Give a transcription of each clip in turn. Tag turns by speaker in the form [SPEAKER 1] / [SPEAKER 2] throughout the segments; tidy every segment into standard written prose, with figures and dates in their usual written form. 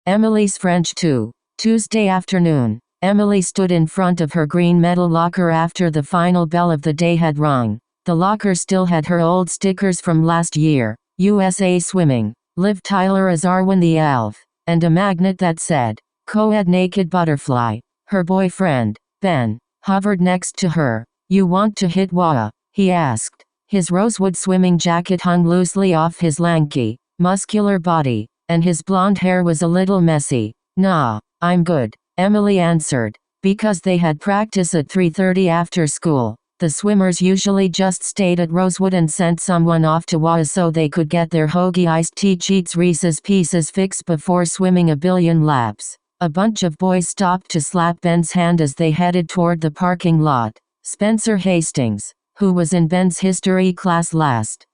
[SPEAKER 1] Emily's French too. Tuesday afternoon. Emily stood in front of her green metal locker after the final bell of the day had rung. The locker still had her old stickers from last year, USA Swimming, Liv Tyler as Arwen the Elf, and a magnet that said, Co-ed Naked Butterfly. Her boyfriend, Ben, hovered next to her. You want to hit Wah? He asked. His rosewood swimming jacket hung loosely off his lanky, muscular body, and his blonde hair was a little messy. Nah, I'm good, Emily answered. Because they had practice at 3:30 after school, the swimmers usually just stayed at Rosewood and sent someone off to Wah so they could get their hoagie iced tea cheats Reese's Pieces fix before swimming a billion laps. A bunch of boys stopped to slap Ben's hand as they headed toward the parking lot. Spencer Hastings, who was in Ben's history class last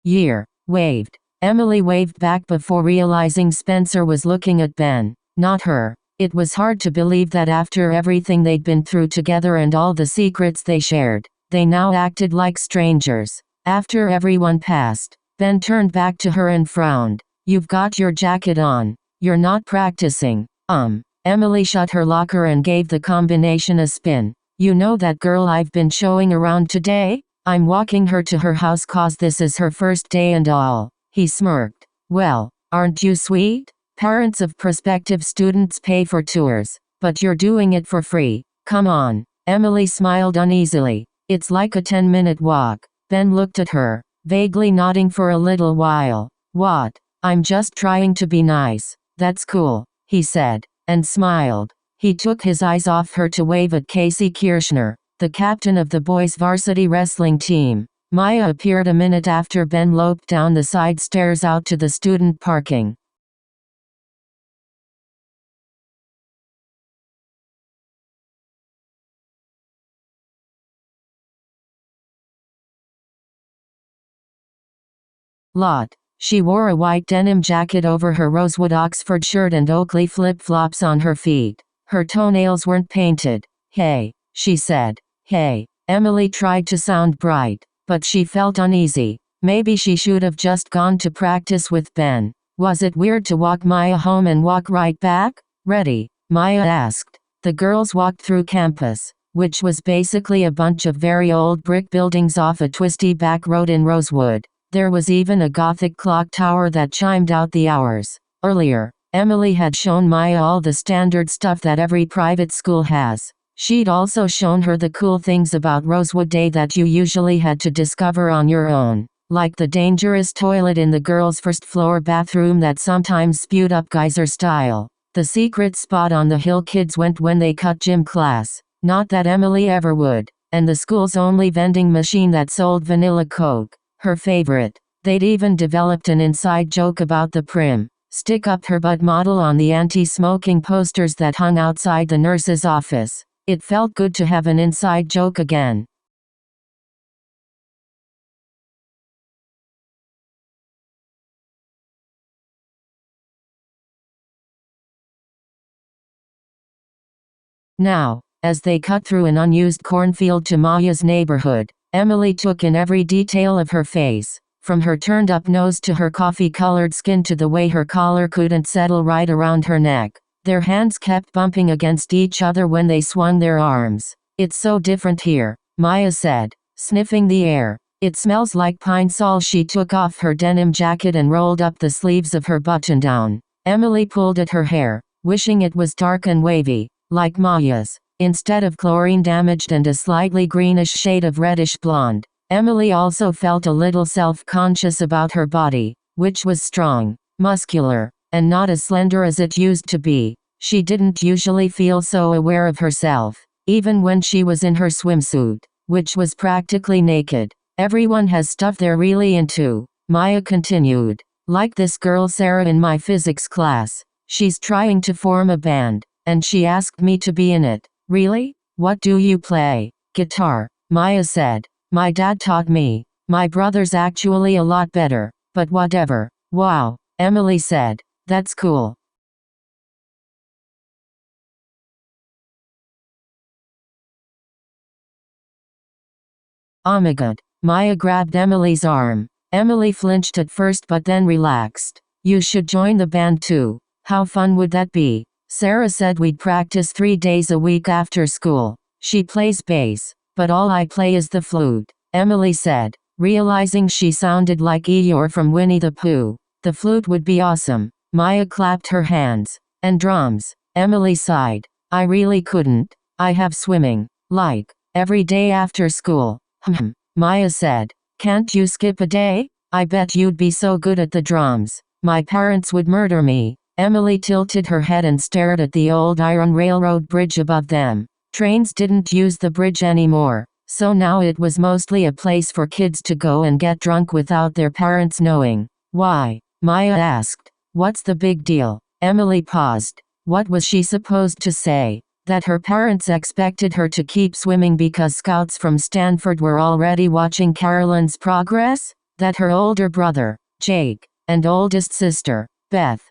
[SPEAKER 1] year, waved. Emily waved back before realizing Spencer was looking at Ben, not her. It was hard to believe that after everything they'd been through together and all the secrets they shared, they now acted like strangers. After everyone passed, Ben turned back to her and frowned. You've got your jacket on. You're not practicing. Emily shut her locker and gave the combination a spin. You know that girl I've been showing around today? I'm walking her to her house 'cause this is her first day and all. He smirked. Well, aren't you sweet? Parents of prospective students pay for tours, but you're doing it for free. Come on. Emily smiled uneasily. It's like a 10-minute walk. Ben looked at her, vaguely nodding for a little while. What? I'm just trying to be nice. That's cool, he said, and smiled. He took his eyes off her to wave at Casey Kirschner, the captain of the boys' varsity wrestling team. Maya appeared a minute after Ben loped down the side stairs out to the student parking lot. She wore a white denim jacket over her rosewood Oxford shirt and Oakley flip-flops on her feet. Her toenails weren't painted. Hey, she said. Hey. Emily tried to sound bright, but she felt uneasy. Maybe she should have just gone to practice with Ben. Was it weird to walk Maya home and walk right back? Ready? Maya asked. The girls walked through campus, which was basically a bunch of very old brick buildings off a twisty back road in Rosewood. There was even a Gothic clock tower that chimed out the hours. Earlier, Emily had shown Maya all the standard stuff that every private school has. She'd also shown her the cool things about Rosewood Day that you usually had to discover on your own, like the dangerous toilet in the girls' first-floor bathroom that sometimes spewed up geyser style, the secret spot on the hill kids went when they cut gym class, not that Emily ever would, and the school's only vending machine that sold vanilla Coke, her favorite. They'd even developed an inside joke about the prim, stick-up-her-butt model on the anti-smoking posters that hung outside the nurse's office. It felt good to have an inside joke again. Now, as they cut through an unused cornfield to Maya's neighborhood, Emily took in every detail of her face, from her turned-up nose to her coffee-colored skin to the way her collar couldn't settle right around her neck. Their hands kept bumping against each other when they swung their arms. It's so different here, Maya said, sniffing the air. It smells like pine sol. She took off her denim jacket and rolled up the sleeves of her button-down. Emily pulled at her hair, wishing it was dark and wavy, like Maya's, instead of chlorine-damaged and a slightly greenish shade of reddish blonde. Emily also felt a little self-conscious about her body, which was strong, muscular, and not as slender as it used to be. She didn't usually feel so aware of herself, even when she was in her swimsuit, which was practically naked. Everyone has stuff they're really into, Maya continued. Like this girl Sarah in my physics class. She's trying to form a band, and she asked me to be in it. Really? What do you play? Guitar, Maya said. My dad taught me. My brother's actually a lot better, but whatever. Wow, Emily said. That's cool. Omigod. Maya grabbed Emily's arm. Emily flinched at first but then relaxed. You should join the band too. How fun would that be? Sarah said we'd practice 3 days a week after school. She plays bass, but all I play is the flute, Emily said, realizing she sounded like Eeyore from Winnie the Pooh. The flute would be awesome. Maya clapped her hands. And drums. Emily sighed. I really couldn't. I have swimming. Like, every day after school. Maya said. Can't you skip a day? I bet you'd be so good at the drums. My parents would murder me. Emily tilted her head and stared at the old iron railroad bridge above them. Trains didn't use the bridge anymore, so now it was mostly a place for kids to go and get drunk without their parents knowing. Why? Maya asked. What's the big deal? Emily paused. What was she supposed to say? That her parents expected her to keep swimming because scouts from Stanford were already watching Carolyn's progress? That her older brother, Jake, and oldest sister, Beth,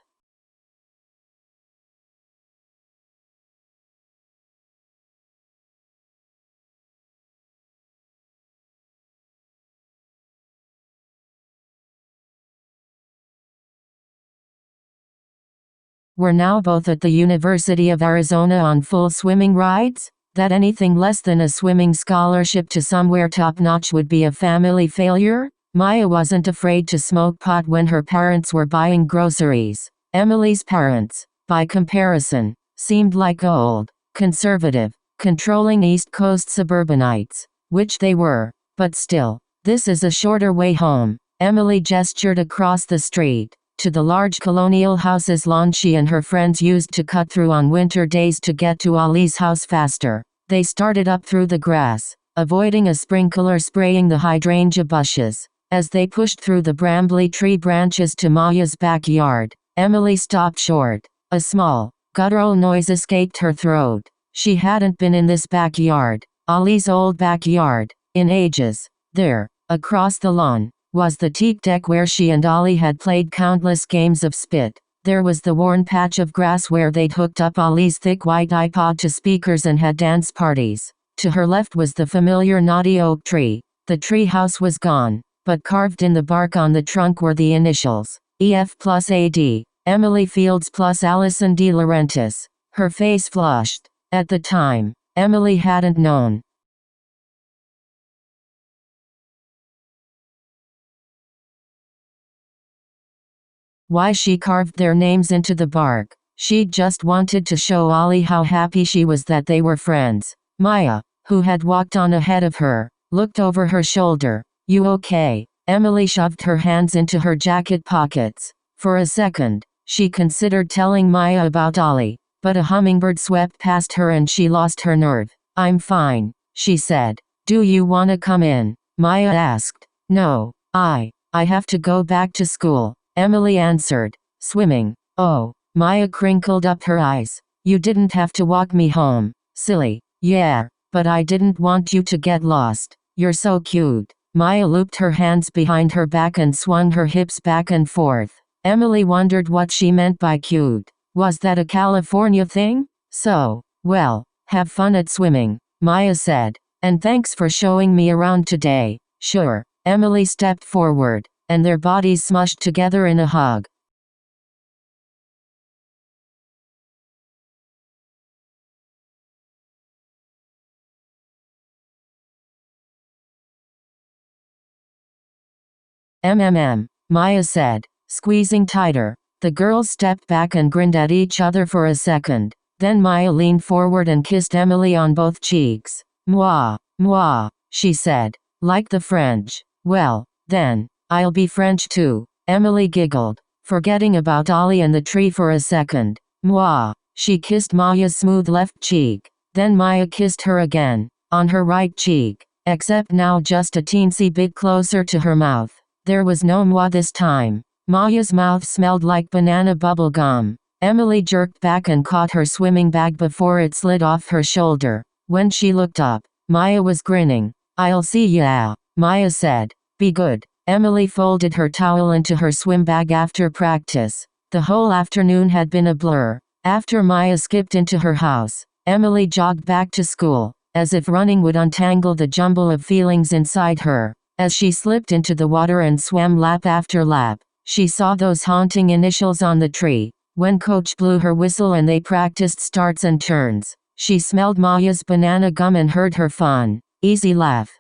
[SPEAKER 1] were now both at the University of Arizona on full swimming rides? That anything less than a swimming scholarship to somewhere top-notch would be a family failure? Maya wasn't afraid to smoke pot when her parents were buying groceries. Emily's parents, by comparison, seemed like old, conservative, controlling East Coast suburbanites, which they were, but still, this is a shorter way home. Emily gestured across the street, to the large colonial house's lawn she and her friends used to cut through on winter days to get to Ollie's house faster. They started up through the grass, avoiding a sprinkler spraying the hydrangea bushes. As they pushed through the brambly tree branches to Maya's backyard, Emily stopped short. A small, guttural noise escaped her throat. She hadn't been in this backyard, Ollie's old backyard, in ages. There, across the lawn, was the teak deck where she and Ollie had played countless games of spit. There was the worn patch of grass where they'd hooked up Ollie's thick white iPod to speakers and had dance parties. To her left was the familiar knotty oak tree. The tree house was gone, but carved in the bark on the trunk were the initials, EF plus AD, Emily Fields plus Allison De Laurentiis. Her face flushed. At the time, Emily hadn't known why she carved their names into the bark. She'd just wanted to show Ollie how happy she was that they were friends. Maya, who had walked on ahead of her, looked over her shoulder. You okay? Emily shoved her hands into her jacket pockets. For a second, she considered telling Maya about Ollie, but a hummingbird swept past her and she lost her nerve. I'm fine, she said. Do you wanna come in? Maya asked. No, I have to go back to school, Emily answered. Swimming. Oh, Maya crinkled up her eyes. You didn't have to walk me home, silly. Yeah, but I didn't want you to get lost. You're so cute. Maya looped her hands behind her back and swung her hips back and forth. Emily wondered what she meant by cute. Was that a California thing? So, well, have fun at swimming, Maya said. And thanks for showing me around today. Sure. Emily stepped forward, and their bodies smushed together in a hug. Maya said, squeezing tighter. The girls stepped back and grinned at each other for a second. Then Maya leaned forward and kissed Emily on both cheeks. Moi, moi, she said. Like the French. Well, then, I'll be French too. Emily giggled, forgetting about Ollie and the tree for a second. Moi. She kissed Maya's smooth left cheek. Then Maya kissed her again, on her right cheek, except now just a teensy bit closer to her mouth. There was no moi this time. Maya's mouth smelled like banana bubble gum. Emily jerked back and caught her swimming bag before it slid off her shoulder. When she looked up, Maya was grinning. I'll see ya, Maya said. Be good. Emily folded her towel into her swim bag after practice. The whole afternoon had been a blur. After Maya skipped into her house, Emily jogged back to school. as if running would untangle the jumble of feelings inside her. As she slipped into the water and swam lap after lap, she saw those haunting initials on the tree. When Coach blew her whistle and they practiced starts and turns, she smelled Maya's banana gum and heard her fun, easy laugh.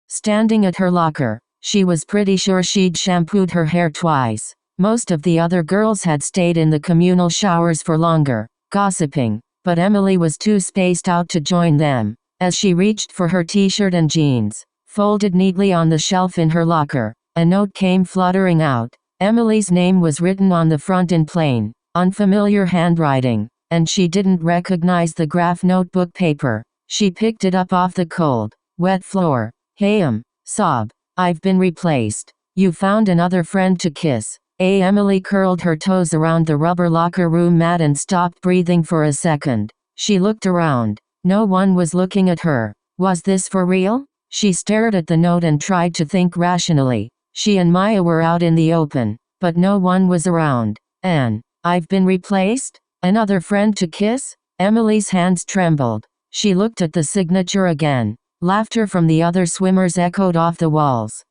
[SPEAKER 1] Standing at her locker, she was pretty sure she'd shampooed her hair twice. Most of the other girls had stayed in the communal showers for longer, gossiping, but Emily was too spaced out to join them. As she reached for her t-shirt and jeans, folded neatly on the shelf in her locker, a note came fluttering out. Emily's name was written on the front in plain, unfamiliar handwriting, and she didn't recognize the graph notebook paper. She picked it up off the cold, wet floor. "Hey, sob. I've been replaced. You found another friend to kiss." Emily curled her toes around the rubber locker room mat and stopped breathing for a second. She looked around. No one was looking at her. Was this for real? She stared at the note and tried to think rationally. She and Maya were out in the open, but no one was around. I've been replaced? Another friend to kiss? Emily's hands trembled. She looked at the signature again. Laughter from the other swimmers echoed off the walls.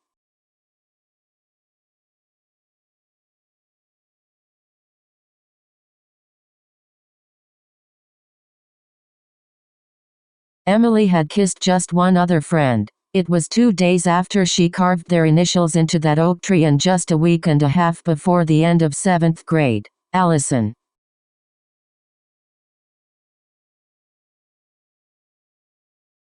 [SPEAKER 1] Emily had kissed just one other friend. It was 2 days after she carved their initials into that oak tree and just a week and a half before the end of 7th grade. Allison.